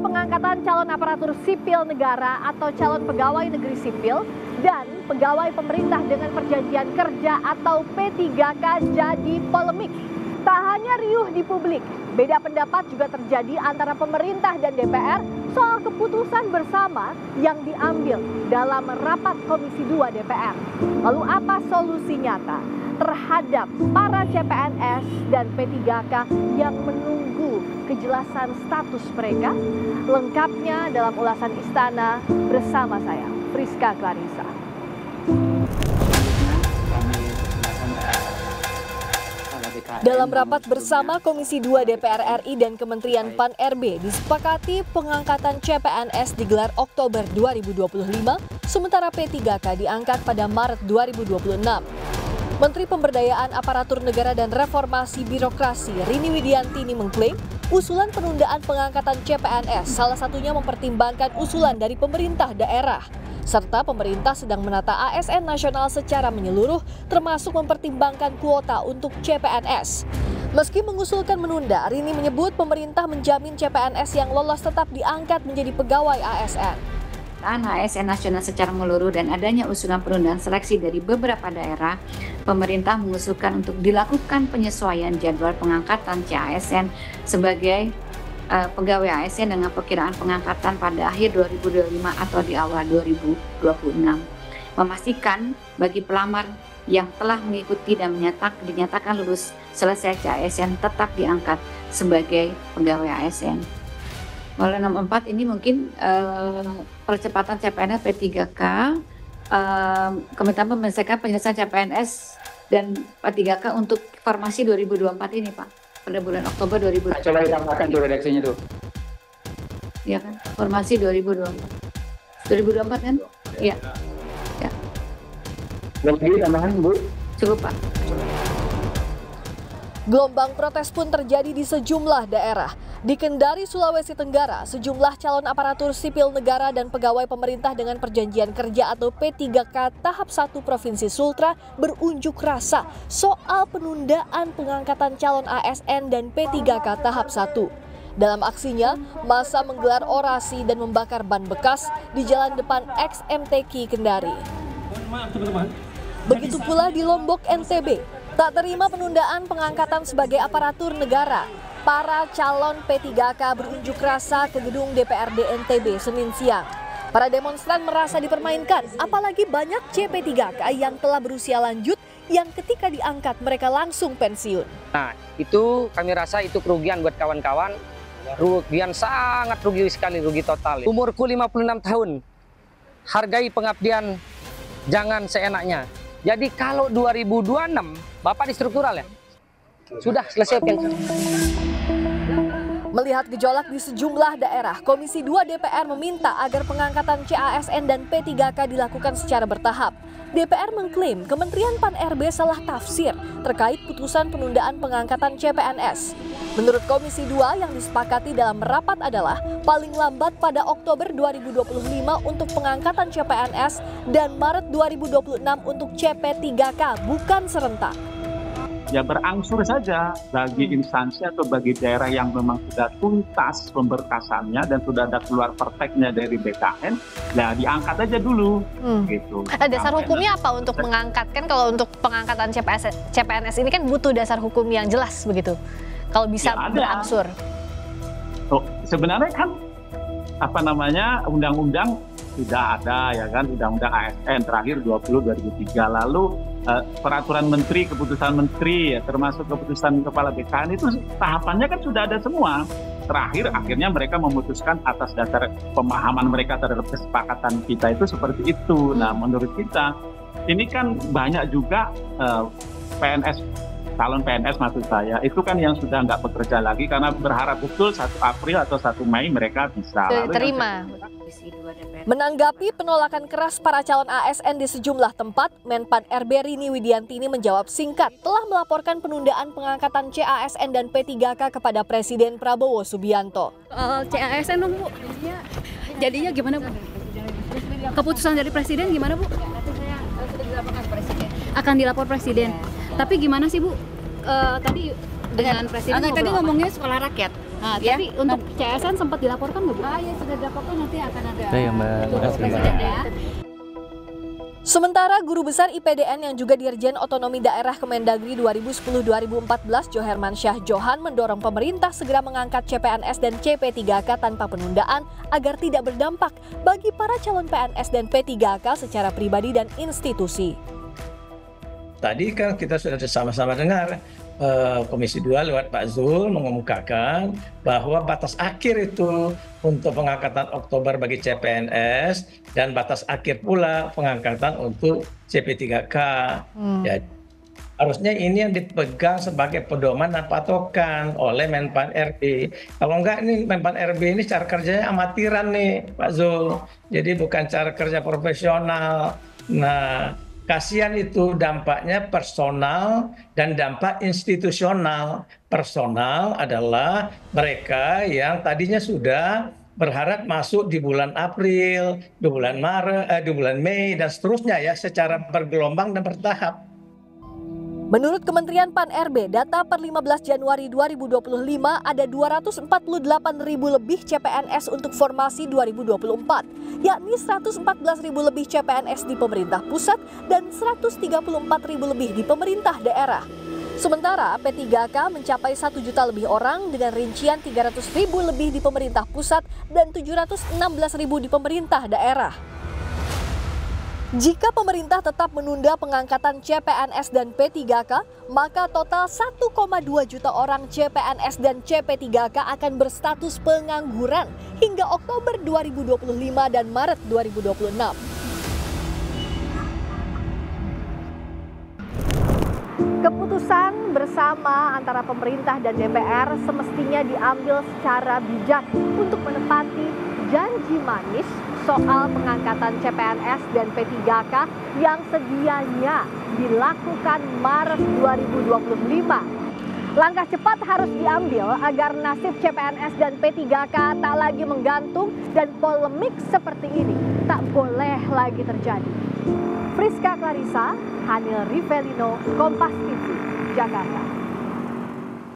pengangkatan calon aparatur sipil negara atau calon pegawai negeri sipil dan pegawai pemerintah dengan perjanjian kerja atau P3K jadi polemik. Tak hanya riuh di publik, beda pendapat juga terjadi antara pemerintah dan DPR soal keputusan bersama yang diambil dalam rapat Komisi 2 DPR. Lalu apa solusi nyata terhadap para CPNS dan P3K yang menunggu kejelasan status mereka? Lengkapnya dalam ulasan Istana bersama saya, Friska Clarissa. Dalam rapat bersama Komisi 2 DPR RI dan Kementerian Pan-RB disepakati pengangkatan CPNS digelar Oktober 2025, sementara P3K diangkat pada Maret 2026. Menteri Pemberdayaan Aparatur Negara dan Reformasi Birokrasi Rini Widiantini mengklaim usulan penundaan pengangkatan CPNS salah satunya mempertimbangkan usulan dari pemerintah daerah. Serta pemerintah sedang menata ASN nasional secara menyeluruh termasuk mempertimbangkan kuota untuk CPNS. Meski mengusulkan menunda, Rini menyebut pemerintah menjamin CPNS yang lolos tetap diangkat menjadi pegawai ASN. ASN nasional secara menyeluruh dan adanya usulan penundaan seleksi dari beberapa daerah, pemerintah mengusulkan untuk dilakukan penyesuaian jadwal pengangkatan CASN sebagai pegawai ASN dengan perkiraan pengangkatan pada akhir 2025 atau di awal 2026. Memastikan bagi pelamar yang telah mengikuti dan dinyatakan lulus selesai CASN tetap diangkat sebagai pegawai ASN. Oleh nomor 4 ini mungkin percepatan CPNS P3K, Kementerian menyelesaikan penyelesaian CPNS dan P3K untuk formasi 2024 ini Pak. Pada bulan Oktober 2024. Coba ditambahkan tuh redaksinya tuh. Iya kan? Formasi 2024. 2024 kan? Iya. Ya. Lagi tambahan, Bu? Cukup, Pak. Gelombang protes pun terjadi di sejumlah daerah. Di Kendari, Sulawesi Tenggara, sejumlah calon aparatur sipil negara dan pegawai pemerintah dengan perjanjian kerja atau P3K tahap 1 Provinsi Sultra berunjuk rasa soal penundaan pengangkatan calon ASN dan P3K tahap 1. Dalam aksinya, massa menggelar orasi dan membakar ban bekas di jalan depan XMTQ Kendari. Begitu pula di Lombok, NTB. Tak terima penundaan pengangkatan sebagai aparatur negara, para calon P3K berunjuk rasa ke gedung DPRD NTB Senin siang. Para demonstran merasa dipermainkan, apalagi banyak CP3K yang telah berusia lanjut yang ketika diangkat mereka langsung pensiun. Nah, itu kami rasa itu kerugian buat kawan-kawan, kerugian sangat rugi sekali, rugi total. Umurku 56 tahun, hargai pengabdian jangan seenaknya. Jadi kalau 2026, Bapak di struktural ya? Sudah selesai pensiun. Melihat gejolak di sejumlah daerah, Komisi 2 DPR meminta agar pengangkatan CASN dan P3K dilakukan secara bertahap. DPR mengklaim Kementerian Pan-RB salah tafsir terkait putusan penundaan pengangkatan CPNS. Menurut Komisi 2 yang disepakati dalam rapat adalah paling lambat pada Oktober 2025 untuk pengangkatan CPNS dan Maret 2026 untuk CP3K, bukan serentak. Ya berangsur saja bagi instansi atau bagi daerah yang memang sudah tuntas pemberkasannya dan sudah ada keluar perteknya dari BKN, ya diangkat aja dulu. Gitu. Dasar hukumnya apa untuk mengangkat? Kan kalau untuk pengangkatan CPNS ini kan butuh dasar hukum yang jelas begitu. Kalau bisa ya, berangsur. Oh, sebenarnya kan undang-undang sudah ada ya kan, undang-undang ASN terakhir 20/2003, lalu peraturan menteri, keputusan menteri, ya, termasuk keputusan kepala BKN itu tahapannya kan sudah ada semua. Terakhir akhirnya mereka memutuskan atas dasar pemahaman mereka terhadap kesepakatan kita itu seperti itu. Nah, menurut kita ini kan banyak juga PNS, calon PNS maksud saya, itu kan yang sudah nggak bekerja lagi karena berharap betul 1 April atau 1 Mei mereka bisa terima. Menanggapi penolakan keras para calon ASN di sejumlah tempat, Menpan RB Rini Widiantini menjawab singkat telah melaporkan penundaan pengangkatan CASN dan P3K kepada Presiden Prabowo Subianto. CASN dong Bu, jadinya gimana Bu? Keputusan dari Presiden gimana Bu? Akan dilapor Presiden. Tapi gimana sih Bu? Tadi dengan presiden. Tadi ngomongnya sekolah rakyat. Nah, Ya, tapi untuk CSN sempat dilaporkan nggak, Bu? Ya sudah dilaporkan, nanti akan ada. Presiden ya. Sementara Guru Besar IPDN yang juga Dirjen Otonomi Daerah Kemendagri 2010-2014 Joherman Syah Johan mendorong pemerintah segera mengangkat CPNS dan CP3K tanpa penundaan agar tidak berdampak bagi para calon PNS dan P3K secara pribadi dan institusi. Tadi kan kita sudah sama-sama dengar Komisi 2 lewat Pak Zul mengemukakan bahwa batas akhir itu untuk pengangkatan Oktober bagi CPNS dan batas akhir pula pengangkatan untuk CP3K. Ya, harusnya ini yang dipegang sebagai pedoman dan patokan oleh Menpan RB. Kalau enggak, ini Menpan RB ini cara kerjanya amatiran nih Pak Zul. Jadi bukan cara kerja profesional. Nah, kasihan itu dampaknya personal dan dampak institusional. Personal adalah mereka yang tadinya sudah berharap masuk di bulan April, di bulan Maret, di bulan Mei dan seterusnya ya, secara bergelombang dan bertahap. Menurut Kementerian Pan-RB, data per 15 Januari 2025 ada 248.000 lebih CPNS untuk formasi 2024, yakni 114.000 lebih CPNS di pemerintah pusat dan 134.000 lebih di pemerintah daerah. Sementara P3K mencapai 1 juta lebih orang dengan rincian 300.000 lebih di pemerintah pusat dan 716.000 di pemerintah daerah. Jika pemerintah tetap menunda pengangkatan CPNS dan P3K, maka total 1,2 juta orang CPNS dan CP3K akan berstatus pengangguran hingga Oktober 2025 dan Maret 2026. Keputusan bersama antara pemerintah dan DPR semestinya diambil secara bijak untuk menepati janji manis soal pengangkatan CPNS dan P3K yang sedianya dilakukan Maret 2025. Langkah cepat harus diambil agar nasib CPNS dan P3K tak lagi menggantung dan polemik seperti ini tak boleh lagi terjadi. Friska Clarissa, Hanil Rivelino, Kompas TV, Jakarta.